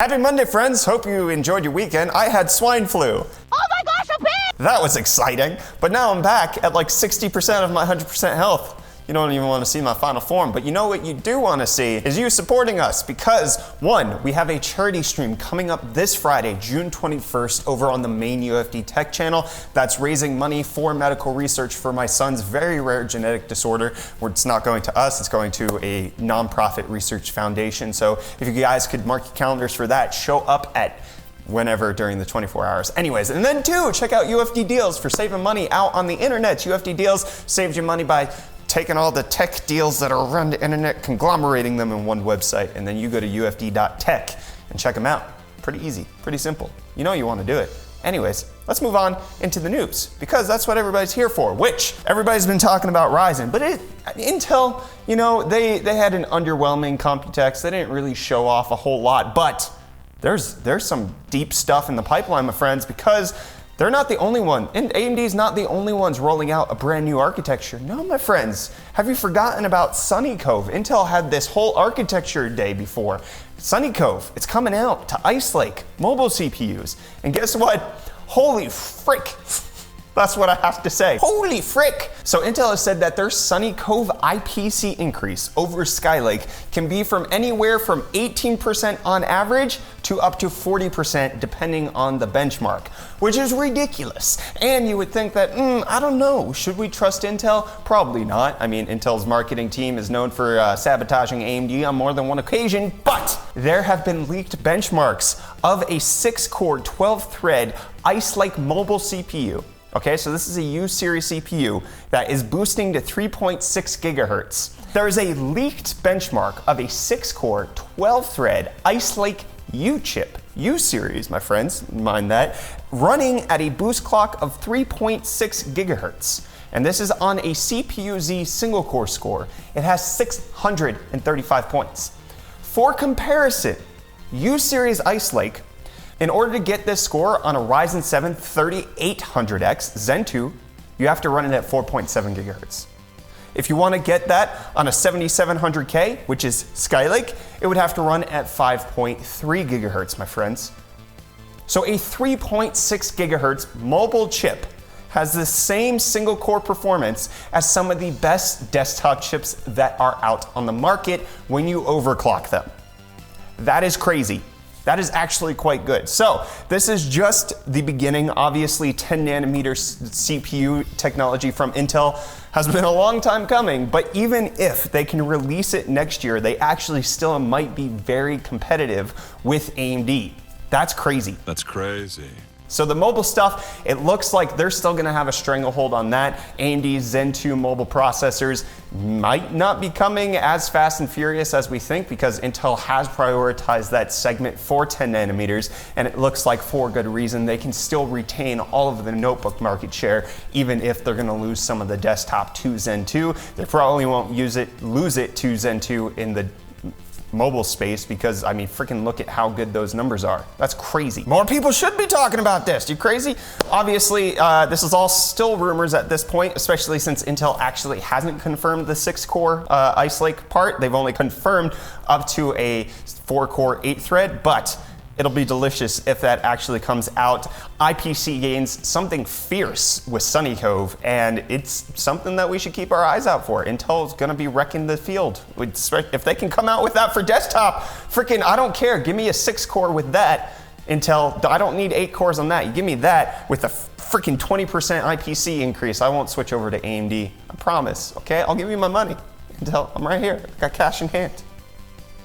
Happy Monday, friends. Hope you enjoyed your weekend. I had swine flu. Oh my gosh, a pig! That was exciting. But now I'm back at like 60% of my 100% health. You don't even want to see my final form, but you know what you do want to see is you supporting us because, one, we have a charity stream coming up this Friday, June 21st, over on the main UFD Tech channel that's raising money for medical research for my son's very rare genetic disorder, where it's not going to us, it's going to a nonprofit research foundation. So if you guys could mark your calendars for that, show up at whenever during the 24 hours. Anyways, and then two, check out UFD Deals for saving money out on the internet. UFD Deals saves you money by taking all the tech deals that are around the internet, conglomerating them in one website, and then you go to ufd.tech and check them out. Pretty easy, pretty simple. You know you want to do it. Anyways, let's move on into the news, because that's what everybody's here for, which everybody's been talking about Ryzen, but Intel, you know, they had an underwhelming Computex. They didn't really show off a whole lot, but there's some deep stuff in the pipeline, my friends, because they're not the only one, and AMD's not the only ones rolling out a brand new architecture. No, my friends, have you forgotten about Sunny Cove? Intel had this whole architecture day before. Sunny Cove, it's coming out to Ice Lake, mobile CPUs. And guess what? Holy frick. That's what I have to say. Holy frick! So Intel has said that their Sunny Cove IPC increase over Skylake can be from anywhere from 18% on average to up to 40% depending on the benchmark, which is ridiculous. And you would think that, I don't know, should we trust Intel? Probably not. I mean, Intel's marketing team is known for sabotaging AMD on more than one occasion, but there have been leaked benchmarks of a 6-core, 12-thread Ice Lake mobile CPU. Okay, so this is a U-series CPU that is boosting to 3.6 gigahertz. There is a leaked benchmark of a 6-core, 12-thread Ice Lake U-chip, U-series, my friends, mind that, running at a boost clock of 3.6 gigahertz. And this is on a CPU-Z single-core score. It has 635 points. For comparison, U-series Ice Lake, in order to get this score on a Ryzen 7 3800X Zen 2, you have to run it at 4.7 gigahertz. If you want to get that on a 7700K, which is Skylake, it would have to run at 5.3 gigahertz, my friends. So a 3.6 gigahertz mobile chip has the same single core performance as some of the best desktop chips that are out on the market when you overclock them. That is crazy. That is actually quite good. So this is just the beginning. Obviously, 10 nanometer CPU technology from Intel has been a long time coming, but even if they can release it next year, they actually still might be very competitive with AMD. That's crazy. That's crazy. So the mobile stuff, it looks like they're still gonna have a stranglehold on that. AMD's Zen 2 mobile processors might not be coming as fast and furious as we think, because Intel has prioritized that segment for 10 nanometers, and it looks like for good reason. They can still retain all of the notebook market share, even if they're gonna lose some of the desktop to Zen 2. They probably won't lose it to Zen 2 in the mobile space, because I mean, freaking look at how good those numbers are. That's crazy. More people should be talking about this. You crazy? Obviously, this is all still rumors at this point, especially since Intel actually hasn't confirmed the 6-core Ice Lake part. They've only confirmed up to a 4-core 8-thread, but it'll be delicious if that actually comes out. IPC gains something fierce with Sunny Cove, and it's something that we should keep our eyes out for. Intel's gonna be wrecking the field. If they can come out with that for desktop, freaking, I don't care. Give me a 6-core with that, Intel. I don't need 8 cores on that. You give me that with a freaking 20% IPC increase. I won't switch over to AMD. I promise, okay? I'll give you my money. Intel, I'm right here. I got cash in hand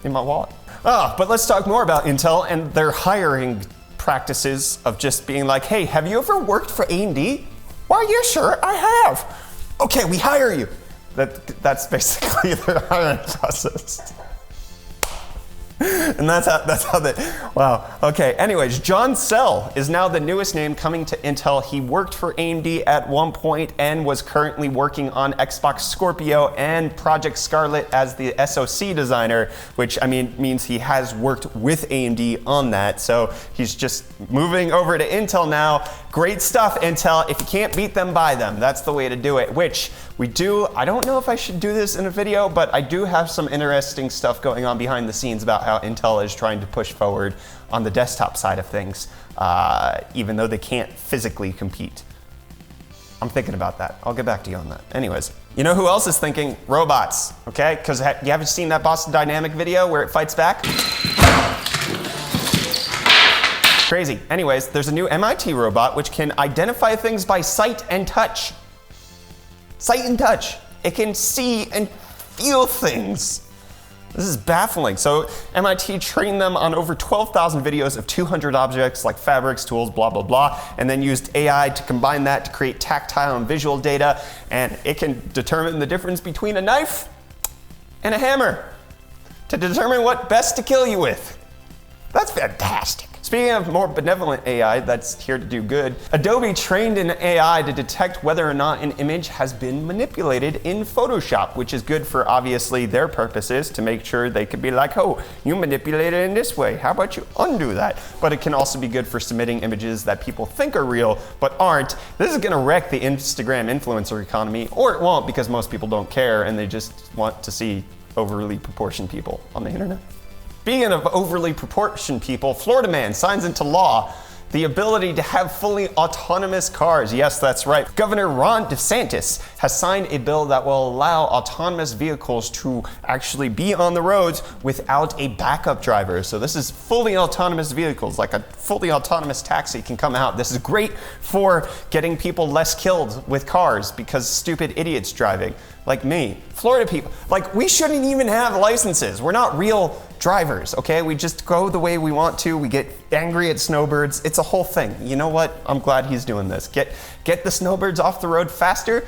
in my wallet. But let's talk more about Intel and their hiring practices of just being like, hey, have you ever worked for AMD? Why, yeah, sure, I have. Okay, we hire you. That's basically their hiring process. And that's how they, wow. Okay, anyways, John Sell is now the newest name coming to Intel. He worked for AMD at one point and was currently working on Xbox Scorpio and Project Scarlet as the SoC designer, which I mean means he has worked with AMD on that. So he's just moving over to Intel now. Great stuff, Intel. If you can't beat them, buy them. That's the way to do it, which I don't know if I should do this in a video, but I do have some interesting stuff going on behind the scenes about how Intel is trying to push forward on the desktop side of things, even though they can't physically compete. I'm thinking about that. I'll get back to you on that. Anyways, you know who else is thinking? Robots, okay? Because you haven't seen that Boston Dynamic video where it fights back? Crazy. Anyways, there's a new MIT robot which can identify things by sight and touch. Sight and touch. It can see and feel things. This is baffling. So MIT trained them on over 12,000 videos of 200 objects like fabrics, tools, blah, blah, blah, and then used AI to combine that to create tactile and visual data, and it can determine the difference between a knife and a hammer to determine what best to kill you with. That's fantastic. Speaking of more benevolent AI that's here to do good, Adobe trained an AI to detect whether or not an image has been manipulated in Photoshop, which is good for obviously their purposes to make sure they could be like, oh, you manipulated it in this way. How about you undo that? But it can also be good for submitting images that people think are real but aren't. This is gonna wreck the Instagram influencer economy, or it won't because most people don't care and they just want to see overly proportioned people on the internet. Speaking of overly proportioned people, Florida man signs into law the ability to have fully autonomous cars. Yes, that's right. Governor Ron DeSantis has signed a bill that will allow autonomous vehicles to actually be on the roads without a backup driver. So this is fully autonomous vehicles, like a fully autonomous taxi can come out. This is great for getting people less killed with cars because stupid idiots driving, like me. Florida people, like we shouldn't even have licenses. We're not real drivers, okay? We just go the way we want to. We get angry at snowbirds. It's a whole thing. You know what? I'm glad he's doing this. Get the snowbirds off the road faster.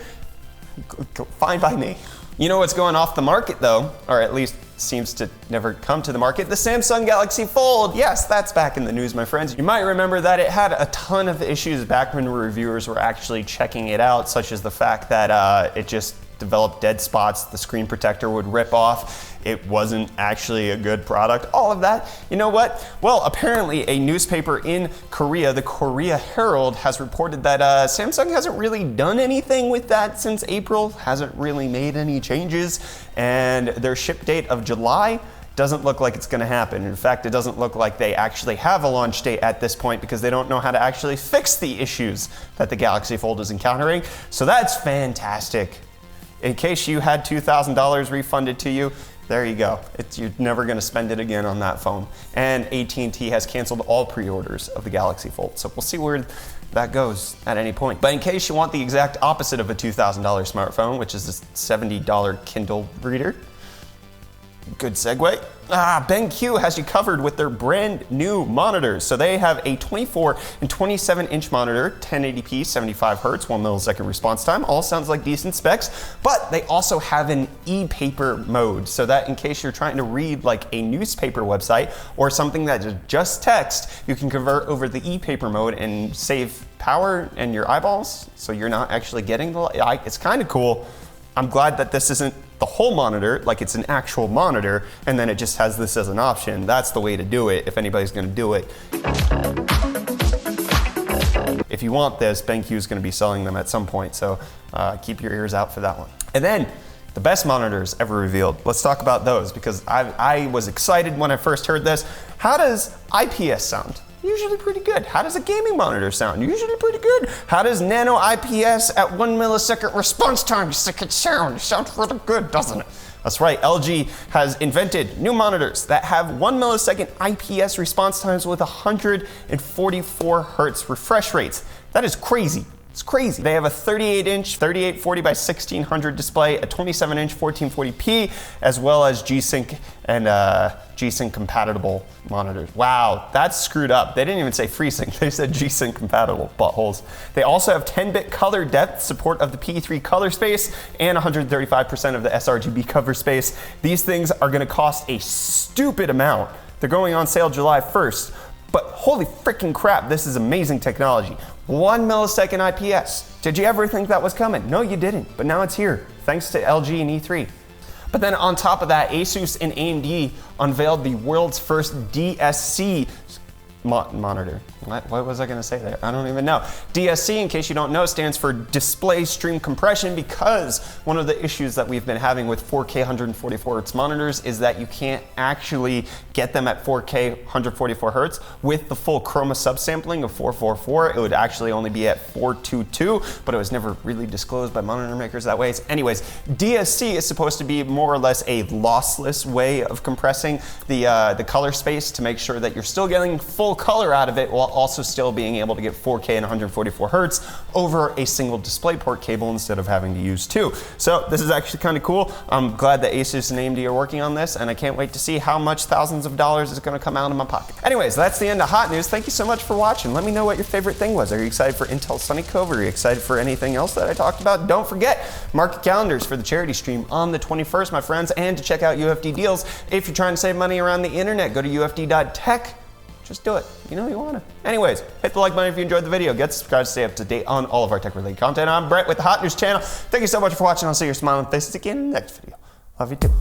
Fine by me. You know what's going off the market though, or at least seems to never come to the market? The Samsung Galaxy Fold. Yes, that's back in the news, my friends. You might remember that it had a ton of issues back when reviewers were actually checking it out, such as the fact that it just developed dead spots, the screen protector would rip off, it wasn't actually a good product, all of that. You know what? Well, apparently a newspaper in Korea, the Korea Herald, has reported that Samsung hasn't really done anything with that since April, hasn't really made any changes, and their ship date of July doesn't look like it's gonna happen. In fact, it doesn't look like they actually have a launch date at this point because they don't know how to actually fix the issues that the Galaxy Fold is encountering. So that's fantastic. In case you had $2,000 refunded to you, there you go. You're never gonna spend it again on that phone. And AT&T has canceled all pre-orders of the Galaxy Fold. So we'll see where that goes at any point. But in case you want the exact opposite of a $2,000 smartphone, which is this $70 Kindle reader, good segue. BenQ has you covered with their brand new monitors. So they have a 24 and 27 inch monitor, 1080p, 75 hertz, 1 millisecond response time. All sounds like decent specs, but they also have an e-paper mode. So that in case you're trying to read like a newspaper website or something that is just text, you can convert over the e-paper mode and save power and your eyeballs. So you're not actually getting the light. It's kind of cool. I'm glad that this isn't the whole monitor, like it's an actual monitor, and then it just has this as an option. That's the way to do it if anybody's gonna do it. If you want this, BenQ is gonna be selling them at some point, so keep your ears out for that one. And then, the best monitors ever revealed. Let's talk about those because I was excited when I first heard this. How does IPS sound? Usually pretty good. How does a gaming monitor sound? Usually pretty good. How does nano IPS at 1 millisecond response time sound? It sounds really good, doesn't it? That's right, LG has invented new monitors that have 1 millisecond IPS response times with 144 hertz refresh rates. That is crazy. It's crazy. They have a 38-inch 3840 by 1600 display, a 27-inch 1440p, as well as G-Sync and G-Sync compatible monitors. Wow, that's screwed up. They didn't even say FreeSync, they said G-Sync compatible, buttholes. They also have 10-bit color depth, support of the P3 color space, and 135% of the sRGB cover space. These things are gonna cost a stupid amount. They're going on sale July 1st. But holy freaking crap, this is amazing technology. 1 millisecond IPS. Did you ever think that was coming? No, you didn't, but now it's here, thanks to LG and E3. But then on top of that, ASUS and AMD unveiled the world's first DSC Monitor. What was I gonna say there? I don't even know. DSC, in case you don't know, stands for Display Stream Compression, because one of the issues that we've been having with 4K 144 Hz monitors is that you can't actually get them at 4K 144 Hz with the full chroma subsampling of 444. It would actually only be at 422, but it was never really disclosed by monitor makers that way. Anyways, DSC is supposed to be more or less a lossless way of compressing the color space to make sure that you're still getting full color out of it while also still being able to get 4K and 144 Hz over a single DisplayPort cable instead of having to use two. So this is actually kind of cool. I'm glad that ASUS and AMD are working on this, and I can't wait to see how much thousands of dollars is going to come out of my pocket. Anyways, that's the end of hot news. Thank you so much for watching. Let me know what your favorite thing was. Are you excited for Intel Sunny Cove? Are you excited for anything else that I talked about? Don't forget, mark your calendars for the charity stream on the 21st, my friends, and to check out UFD deals. If you're trying to save money around the internet, go to ufd.tech. Just do it. You know you want to. Anyways, hit the like button if you enjoyed the video. Get subscribed to stay up to date on all of our tech-related content. I'm Brett with the Hot News channel. Thank you so much for watching. I'll see your smiling faces again in the next video. Love you too.